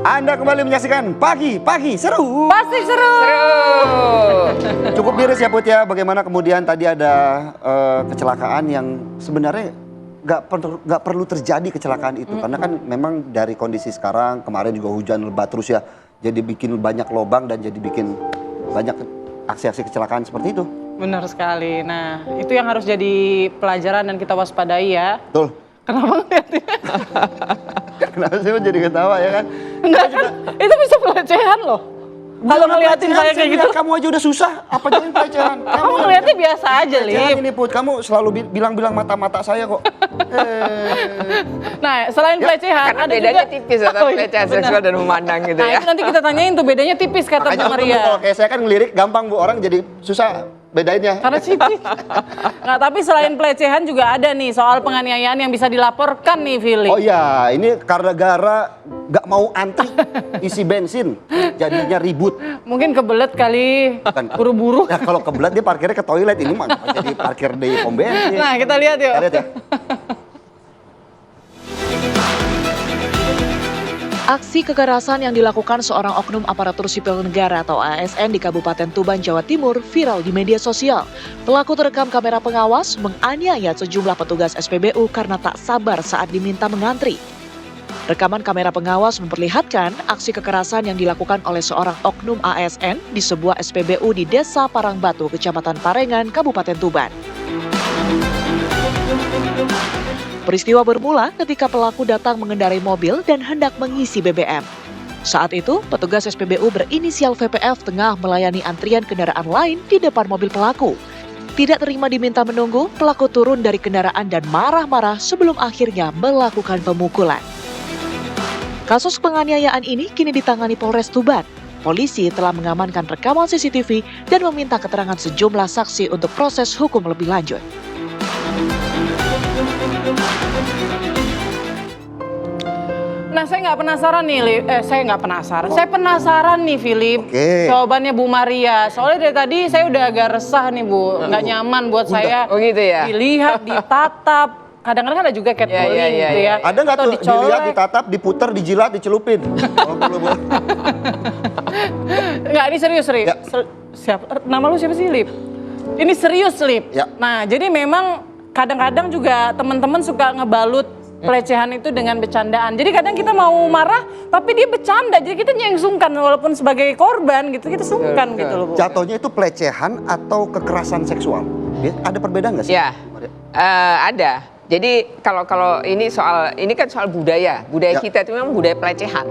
Anda kembali menyaksikan Pagi Seru. Pasti seru. Cukup miris ya Put ya, bagaimana kemudian tadi ada kecelakaan yang sebenarnya nggak perlu terjadi kecelakaan itu. Karena kan memang dari kondisi sekarang, kemarin juga hujan lebat terus ya. Jadi bikin banyak lubang dan jadi bikin banyak aksi-aksi kecelakaan seperti itu. Benar sekali. Nah, itu yang harus jadi pelajaran dan kita waspadai ya. Betul. Kenapa ngeliatin? Kenapa sih jadi ketawa ya kan? Enggak kan, itu bisa pelecehan loh. Kalau ngeliatin saya kayak gitu. Kamu aja udah susah, apa jadi pelecehan? Kamu ngeliatnya biasa aja, Pelecehan Lip. ini Put, kamu selalu bilang-bilang mata-mata saya kok. Nah, selain pelecehan, Karena ada bedanya juga tipis antara pelecehan seksual dan memandang gitu Nah, ya. itu nanti kita tanyain tuh bedanya tipis kata Makanya Bu Maria. kalau kayak saya kan ngelirik gampang Bu, orang jadi susah bedainnya. Karena tipis. Nah, tapi selain pelecehan juga ada nih soal penganiayaan yang bisa dilaporkan nih, Philip. Oh iya, ini karena gara nggak mau antri isi bensin, jadinya ribut. Mungkin kebelet kali, Bukan. buru-buru. Nah kalau kebelet dia parkirnya ke toilet, ini mah jadi parkir di pom bensin. Nah, kita lihat yuk. Kita lihat ya. Aksi kekerasan yang dilakukan seorang oknum aparatur sipil negara atau ASN di Kabupaten Tuban, Jawa Timur viral di media sosial. Pelaku terekam kamera pengawas menganiaya sejumlah petugas SPBU karena tak sabar saat diminta mengantri. Rekaman kamera pengawas memperlihatkan aksi kekerasan yang dilakukan oleh seorang oknum ASN di sebuah SPBU di Desa Parangbatu, Kecamatan Parengan, Kabupaten Tuban. Peristiwa bermula ketika pelaku datang mengendarai mobil dan hendak mengisi BBM. Saat itu, petugas SPBU berinisial VPF tengah melayani antrian kendaraan lain di depan mobil pelaku. Tidak terima diminta menunggu, pelaku turun dari kendaraan dan marah-marah sebelum akhirnya melakukan pemukulan. Kasus penganiayaan ini kini ditangani Polres Tuban. Polisi telah mengamankan rekaman CCTV dan meminta keterangan sejumlah saksi untuk proses hukum lebih lanjut. Nah, saya nggak penasaran nih, saya nggak penasaran. Saya penasaran nih, Philip. Oke. Jawabannya Bu Maria. Soalnya dari tadi saya udah agak resah nih, Bu. Nggak nyaman buat saya. Oh gitu ya? Dilihat, ditatap. Kadang-kadang ada juga catcalling gitu ya. Ada nggak Atau tuh dicolek. dilihat, ditatap, diputer, dijilat, dicelupin? Kalau perlu Bu. Nggak, ini serius, Lip. Ya. Siapa? Nama lu siapa sih, Lip? Ini serius, Lip. Ya. Nah, jadi memang kadang-kadang juga teman-teman suka ngebalut pelecehan itu dengan bercandaan. Jadi kadang kita mau marah, tapi dia bercanda. Jadi kita yang sungkan, walaupun sebagai korban gitu, kita sungkan gitu loh, Bu. Jatuhnya itu pelecehan atau kekerasan seksual? Ada perbedaan nggak sih? Ya, ada. Jadi kalau ini kan soal budaya Ya. kita itu memang budaya pelecehan.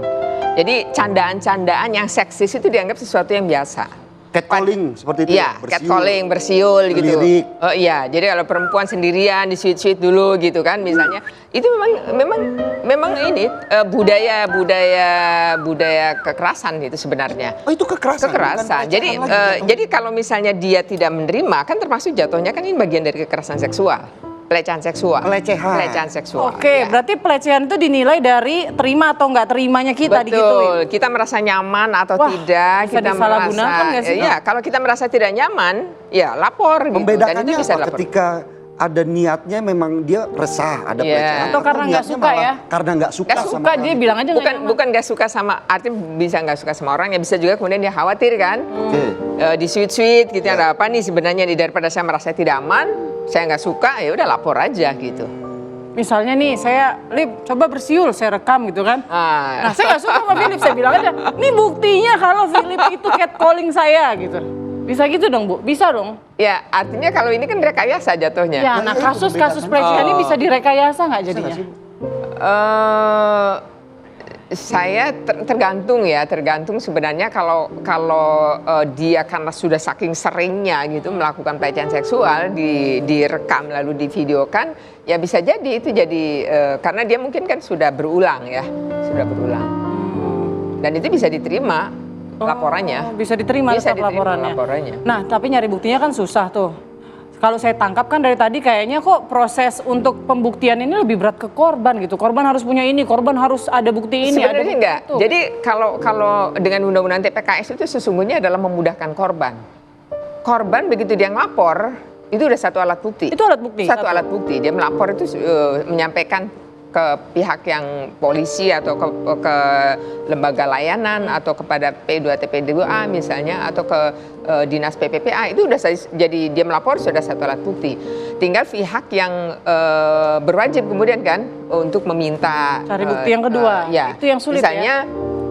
Jadi candaan-candaan yang seksis itu dianggap sesuatu yang biasa. Catcalling seperti itu. Iya, bersiul. catcalling, bersiul gitu. Lirik. Oh iya, jadi kalau perempuan sendirian di sweet dulu gitu kan misalnya, itu memang ini budaya kekerasan itu sebenarnya. Oh itu kekerasan. Kekerasan. bukan Jadi pelecehan lagi, jadi kalau misalnya dia tidak menerima kan termasuk jatuhnya kan ini bagian dari kekerasan seksual. Pelecehan seksual. Pelecehan seksual. Oke, ya. berarti pelecehan itu dinilai dari terima atau nggak terimanya kita Betul, digituin. kita merasa nyaman atau Wah, tidak, bisa kita disalahgunakan nggak sih? ya kalau kita merasa tidak nyaman, ya lapor gitu. Dan Membedakannya itu bisa apa lapor. ketika ada niatnya memang dia resah, ada Iya. pelecehan. Atau karena nggak niatnya suka malah ya? Karena nggak suka, Nggak sama suka, Dia bilang aja nggak nyaman. bukan nggak suka sama, artinya bisa nggak suka sama orang ya bisa juga kemudian dia khawatir kan. Oke. Di sweet gitu ada apa nih sebenarnya nih daripada saya merasa tidak aman, saya nggak suka ya udah lapor aja gitu. Misalnya nih, saya, Lip, coba bersiul, saya rekam gitu kan. Nah, Ah. saya nggak suka sama Philip, saya bilang aja, ini buktinya kalau Philip itu catcalling saya gitu. Bisa gitu dong, Bu? Bisa dong? Ya artinya kalau ini kan rekayasa jatuhnya. Ya, nah itu kasus-kasus pembedaannya. pelecehan ini Oh. bisa direkayasa nggak jadinya? Saya tergantung sebenarnya kalau dia karena sudah saking seringnya gitu melakukan pelecehan seksual direkam lalu divideokan ya bisa jadi itu jadi karena dia mungkin kan sudah berulang dan itu bisa diterima laporannya. Bisa diterima Bisa tetap diterima laporannya. laporannya. Nah, tapi nyari buktinya kan susah tuh. Kalau saya tangkap kan dari tadi kayaknya kok proses untuk pembuktian ini lebih berat ke korban gitu. Korban harus punya ini, korban harus ada bukti ini, ada Sebenarnya bukti enggak. itu. Jadi kalau dengan undang-undang TPKS itu sesungguhnya adalah memudahkan korban. Korban begitu dia ngelapor itu udah satu alat bukti. Itu alat bukti. Satu alat bukti. Dia melapor itu menyampaikan ke pihak yang polisi atau ke lembaga layanan atau kepada P2TP2A misalnya atau ke dinas PPPA, itu udah jadi dia melapor sudah satu alat bukti. Tinggal pihak yang berwajib kemudian kan untuk meminta Cari bukti yang kedua. Ya, Itu yang sulit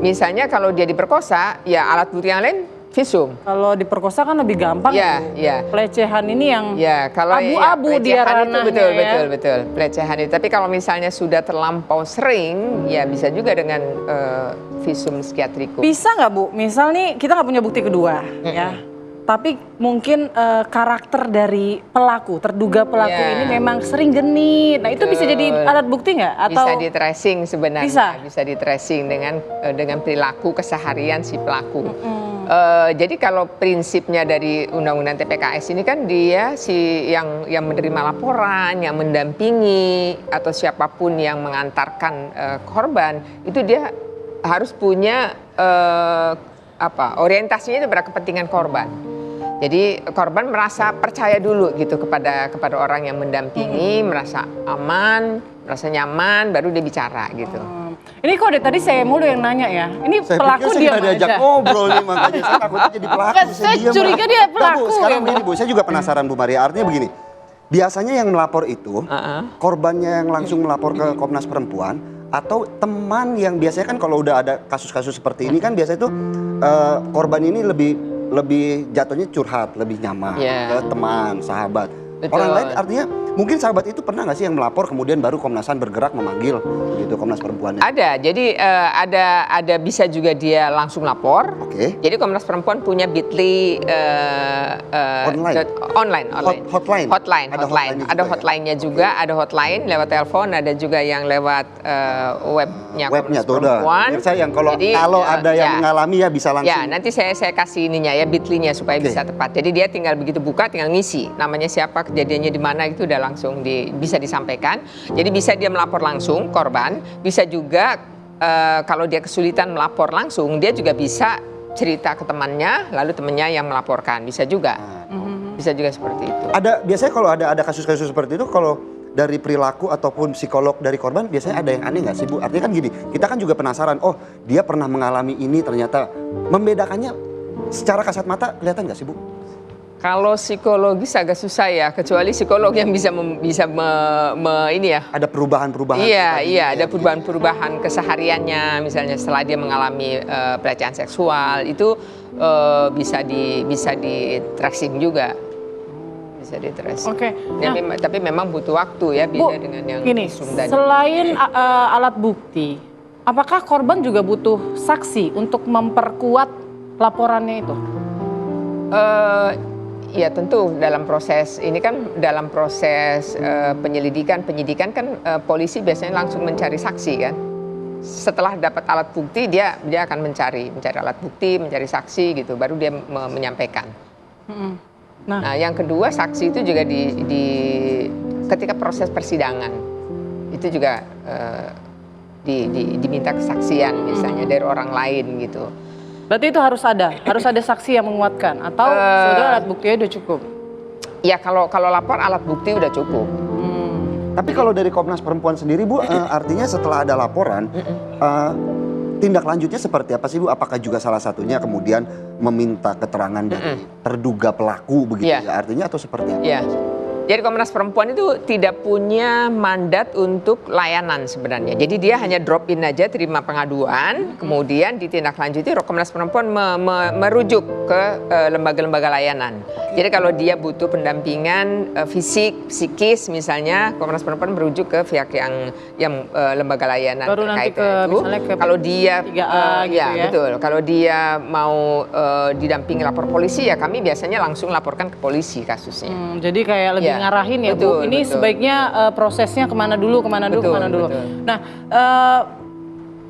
misalnya kalau dia diperkosa, ya alat bukti yang lain visum. Kalau diperkosa kan lebih gampang. Ya, ya. Pelecehan ini yang kalau abu-abu dia pelecehan itu ranahnya, betul pelecehan itu. Tapi kalau misalnya sudah terlampau sering, ya bisa juga dengan visum psikiatrikum. Bisa nggak Bu? Misal nih kita nggak punya bukti kedua, ya. Tapi mungkin karakter dari pelaku, terduga pelaku ini memang sering genit. Nah itu bisa jadi alat bukti nggak? Atau bisa di tracing sebenarnya. Bisa di tracing dengan perilaku keseharian si pelaku. Jadi kalau prinsipnya dari Undang-Undang TPKS ini kan dia yang menerima laporan, yang mendampingi atau siapapun yang mengantarkan korban itu dia harus punya orientasinya itu pada kepentingan korban. Jadi korban merasa percaya dulu gitu kepada orang yang mendampingi, merasa aman, merasa nyaman, baru dia bicara gitu. Ini kok dari tadi saya mulu yang nanya ya. Ini Saya pelaku pikir diam saya diajak aja. ngobrol nih, makanya saya takutnya jadi pelaku. Saya diam. curiga dia Nah, Bu, pelaku sekarang ya, Bu. begini Bu, saya juga penasaran Bu Maria. Artinya begini, biasanya yang melapor itu korbannya yang langsung melapor ke Komnas Perempuan atau teman yang biasanya kan kalau udah ada kasus-kasus seperti ini kan biasanya tuh korban ini lebih jatuhnya curhat, lebih nyaman ke teman, sahabat. Betul. Orang lain artinya mungkin sahabat itu pernah nggak sih yang melapor kemudian baru Komnasan bergerak memanggil gitu Komnas Perempuannya? Ada, jadi ada bisa juga dia langsung lapor. Oke. Jadi Komnas Perempuan punya Bitly online. Hotline. Ada hotline-nya juga, ada hotline lewat telepon, ada juga yang lewat webnya Komnas tuh udah. Perempuan. Saya yang kalau ada yang mengalami ya bisa langsung. Ya, nanti saya kasih ininya ya Bitly-nya supaya bisa tepat. Jadi dia tinggal begitu buka tinggal ngisi namanya siapa, kejadiannya di mana, itu udah langsung bisa disampaikan. Jadi bisa dia melapor langsung korban, bisa juga kalau dia kesulitan melapor langsung, dia juga bisa cerita ke temannya, lalu temannya yang melaporkan, bisa juga. Bisa juga seperti itu. Biasanya kalau ada kasus-kasus seperti itu, kalau dari perilaku ataupun psikolog dari korban biasanya ada yang aneh nggak sih Bu? Artinya kan gini, kita kan juga penasaran, oh dia pernah mengalami ini, ternyata membedakannya secara kasat mata kelihatan nggak sih Bu? Kalau psikologis agak susah ya, kecuali psikolog yang bisa ini ya. Ada perubahan-perubahan. Iya, ada perubahan-perubahan kesehariannya, misalnya setelah dia mengalami pelecehan seksual itu bisa di tracing juga. Bisa di tracing. Oke. Tapi memang butuh waktu ya, beda dengan yang gini, visum tadi. selain alat bukti, apakah korban juga butuh saksi untuk memperkuat laporannya itu? Ya tentu dalam proses ini kan dalam proses penyidikan kan polisi biasanya langsung mencari saksi kan. Setelah dapat alat bukti dia akan mencari alat bukti, mencari saksi gitu, baru dia menyampaikan. Nah, yang kedua saksi itu juga ketika proses persidangan itu juga diminta kesaksian misalnya dari orang lain gitu. Berarti itu harus ada saksi yang menguatkan atau sudah alat buktinya udah cukup? Ya kalau lapor alat bukti udah cukup. Tapi kalau dari Komnas Perempuan sendiri Bu, artinya setelah ada laporan, tindak lanjutnya seperti apa sih Bu? Apakah juga salah satunya kemudian meminta keterangan dari terduga pelaku begitu ya artinya atau seperti apa? Ya. Jadi Komnas Perempuan itu tidak punya mandat untuk layanan sebenarnya. Jadi dia hanya drop in aja, terima pengaduan, kemudian ditindaklanjuti. Komnas Perempuan merujuk ke lembaga-lembaga layanan. Jadi kalau dia butuh pendampingan fisik, psikis misalnya, Komnas Perempuan merujuk ke pihak yang lembaga layanan baru nanti misalnya ke kalau dia 3A gitu ya. Betul. Kalau dia mau didampingi lapor polisi ya kami biasanya langsung laporkan ke polisi kasusnya. Jadi kayak lebih ngarahin ya Bu, ini sebaiknya prosesnya kemana dulu. Betul. Nah,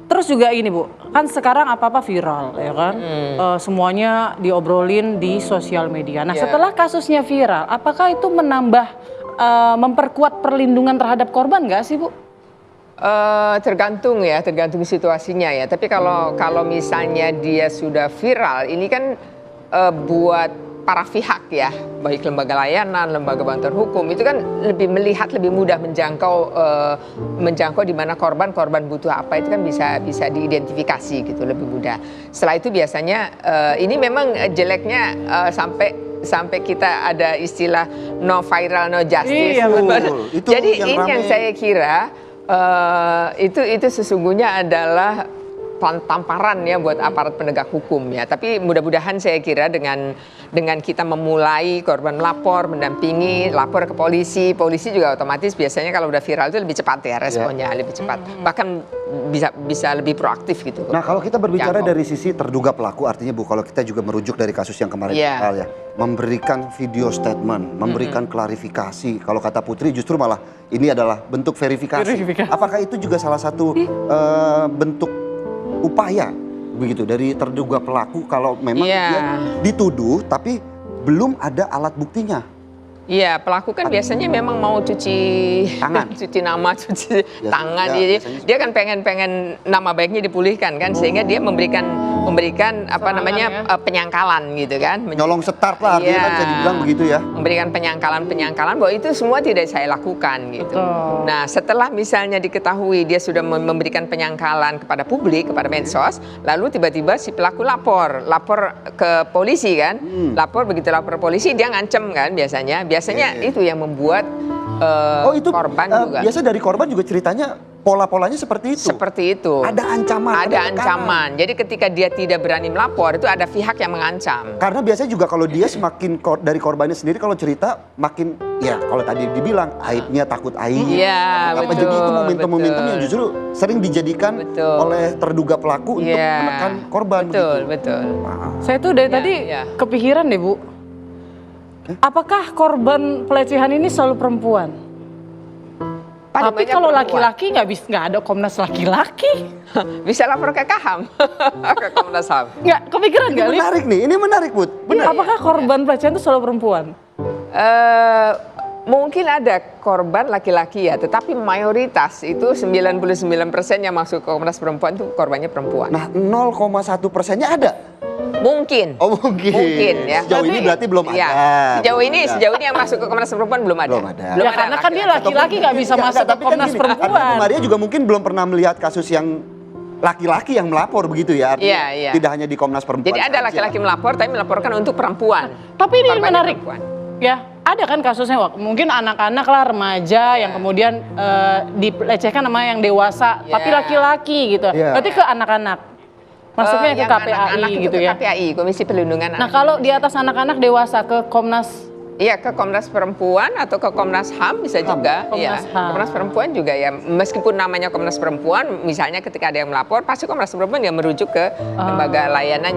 terus juga ini Bu, kan sekarang apa-apa viral ya kan, semuanya diobrolin di sosial media. Nah setelah kasusnya viral, apakah itu memperkuat perlindungan terhadap korban nggak sih Bu? Tergantung situasinya ya. Tapi kalau misalnya dia sudah viral, ini kan buat para pihak ya, baik lembaga layanan, lembaga bantuan hukum itu kan lebih mudah menjangkau di mana korban butuh apa itu kan bisa diidentifikasi gitu lebih mudah. Setelah itu biasanya ini memang jeleknya sampai kita ada istilah no viral no justice. Iya, betul. Itu Jadi yang ini yang rame. saya kira itu sesungguhnya adalah tamparan ya buat aparat penegak hukum ya. Tapi mudah-mudahan saya kira dengan kita memulai korban lapor, mendampingi, lapor ke polisi juga otomatis biasanya kalau udah viral itu lebih cepat ya responnya, lebih cepat. Bahkan bisa lebih proaktif gitu. Nah kalau kita berbicara Jangkau. dari sisi terduga pelaku, artinya Bu, kalau kita juga merujuk dari kasus yang kemarin Iya. viral ya, memberikan video statement, memberikan klarifikasi. Kalau kata Putri justru malah ini adalah bentuk verifikasi. Apakah itu juga salah satu bentuk upaya begitu dari terduga pelaku kalau memang dia dituduh tapi belum ada alat buktinya? Iya, pelaku kan biasanya memang mau cuci Tangan. cuci nama, cuci Ya, tangan. ya, Jadi biasanya dia kan pengen nama baiknya dipulihkan kan, sehingga dia memberikan apa namanya penyangkalan gitu kan. Nyolong start lah artinya kan bisa dibilang begitu ya. Memberikan penyangkalan bahwa itu semua tidak saya lakukan gitu. Betul. Nah, setelah misalnya diketahui dia sudah memberikan penyangkalan kepada publik, kepada medsos, lalu tiba-tiba si pelaku lapor ke polisi kan. Begitu lapor polisi dia ngancem kan biasanya. Biasanya itu yang membuat korban juga. Biasa dari korban juga ceritanya pola-polanya seperti itu. Seperti itu. Ada ancaman. Ada ancaman. Jadi ketika dia tidak berani melapor itu ada pihak yang mengancam. Karena biasanya juga kalau dia semakin dari korbannya sendiri kalau cerita makin ya kalau tadi dibilang aibnya takut aib. Iya, Apa betul. jadi itu momentum-momentum yang justru sering dijadikan Betul. oleh terduga pelaku untuk Iya. menekan korban. Betul, begitu. betul. Wah. Saya tuh dari Iya, tadi iya. kepikiran deh Bu. Apakah korban pelecehan ini selalu perempuan? Pada Tapi banyak kalau perempuan. laki-laki nggak ada Komnas laki-laki. Bisa lapor ke KHAM, ke Komnas HAM. Nggak kepikiran Ini nggak? Li? menarik nih, ini menarik Put. Benar. Apakah korban pelecehan itu selalu perempuan? Mungkin ada korban laki-laki ya, tetapi mayoritas itu 99% yang masuk ke Komnas Perempuan itu korbannya perempuan. Nah 0,1%-nya ada. Mungkin. Oh mungkin. Mungkin ya. Sejauh ini berarti belum Ya. ada. Sejauh Belum ini ada. yang masuk ke Komnas Perempuan belum ada. Belum ada. Ya karena kan dia laki-laki nggak bisa Enggak, masuk ke tapi kan Komnas gini, artinya Bu Perempuan. Maria juga mungkin belum pernah melihat kasus yang laki-laki yang melapor begitu ya. Artinya Iya. tidak hanya di Komnas Perempuan. Jadi ada saja. laki-laki melapor, tapi melaporkan untuk perempuan. Tapi ini Korbannya menarik. perempuan. Ya, ada kan kasusnya mungkin anak-anak lah remaja yang kemudian dilecehkan sama yang dewasa, Ya. tapi laki-laki gitu. Ya. Berarti ke anak-anak. Masuknya ke Yang KPAI anak-anak itu gitu ke ya. KPAI, Komisi Perlindungan Nah, Anak. kalau di atas anak-anak dewasa ke Komnas. Iya, ke Komnas Perempuan atau ke Komnas HAM bisa juga. Komnas Iya, HAM. Komnas Perempuan juga ya. Meskipun namanya Komnas Perempuan, misalnya ketika ada yang melapor, pasti Komnas Perempuan dia merujuk ke lembaga layanan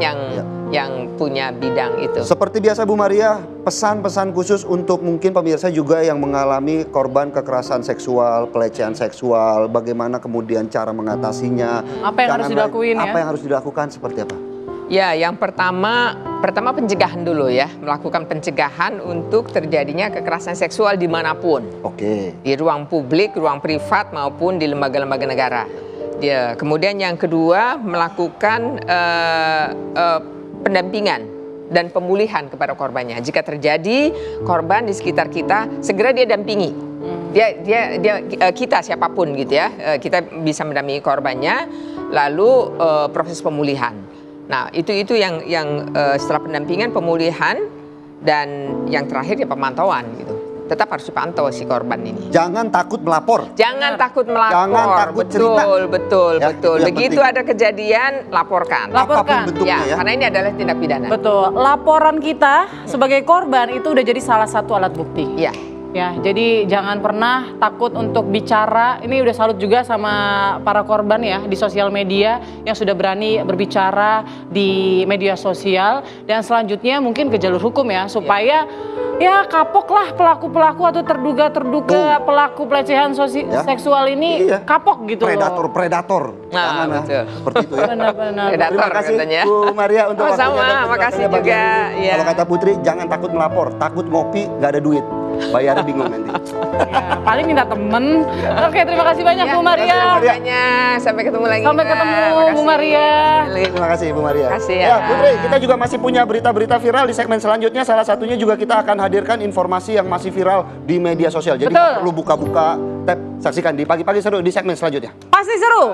yang punya bidang itu. Seperti biasa Bu Maria, pesan-pesan khusus untuk mungkin pemirsa juga yang mengalami korban kekerasan seksual, pelecehan seksual, bagaimana kemudian cara mengatasinya. Apa yang harus dilakuin ya? Apa yang harus dilakukan seperti apa? Ya, yang pertama pencegahan dulu ya, melakukan pencegahan untuk terjadinya kekerasan seksual dimanapun, Oke. di ruang publik, ruang privat maupun di lembaga-lembaga negara. Ya, kemudian yang kedua melakukan pendampingan dan pemulihan kepada korbannya. Jika terjadi korban di sekitar kita, segera dia dampingi. Kita siapapun gitu ya, kita bisa mendampingi korbannya, lalu proses pemulihan. Nah, itu yang setelah pendampingan, pemulihan, dan yang terakhir ya pemantauan gitu. Tetap harus dipantau si korban ini. Jangan takut melapor. Jangan takut melapor. Jangan takut cerita. Betul. Ya, itu yang Begitu penting. ada kejadian, laporkan. Laporkan. Apapun bentuknya ya. Karena ini adalah tindak pidana. Betul. Laporan kita sebagai korban itu udah jadi salah satu alat bukti. Iya. Ya, jadi jangan pernah takut untuk bicara. Ini udah salut juga sama para korban ya di sosial media yang sudah berani berbicara di media sosial. Dan selanjutnya mungkin ke jalur hukum ya, supaya ya kapoklah pelaku-pelaku atau terduga pelaku pelecehan Ya. seksual ini Iya. kapok gitu loh. Predator. Nah, Jangan ya. betul. Seperti itu ya. Benar-benar. Predator Terima kasih katanya. Bu Maria untuk Sama-sama, waktunya dan makasih penjelasannya pagi juga, ini. ya. Kalau kata Putri, jangan takut melapor, takut ngopi, nggak ada duit. bayarnya bingung nanti. Ya, paling minta temen. Oke, terima kasih banyak Ya, Bu Maria. makanya sampai ketemu lagi. Sampai Mbak. ketemu, Makasih. Bu Maria. Terima kasih Bu Maria. Kasih ya. Ya Putri, kita juga masih punya berita-berita viral di segmen selanjutnya. Salah satunya juga kita akan hadirkan informasi yang masih viral di media sosial. Jadi Betul. nggak perlu buka-buka tab, saksikan di pagi-pagi seru di segmen selanjutnya. Pasti seru.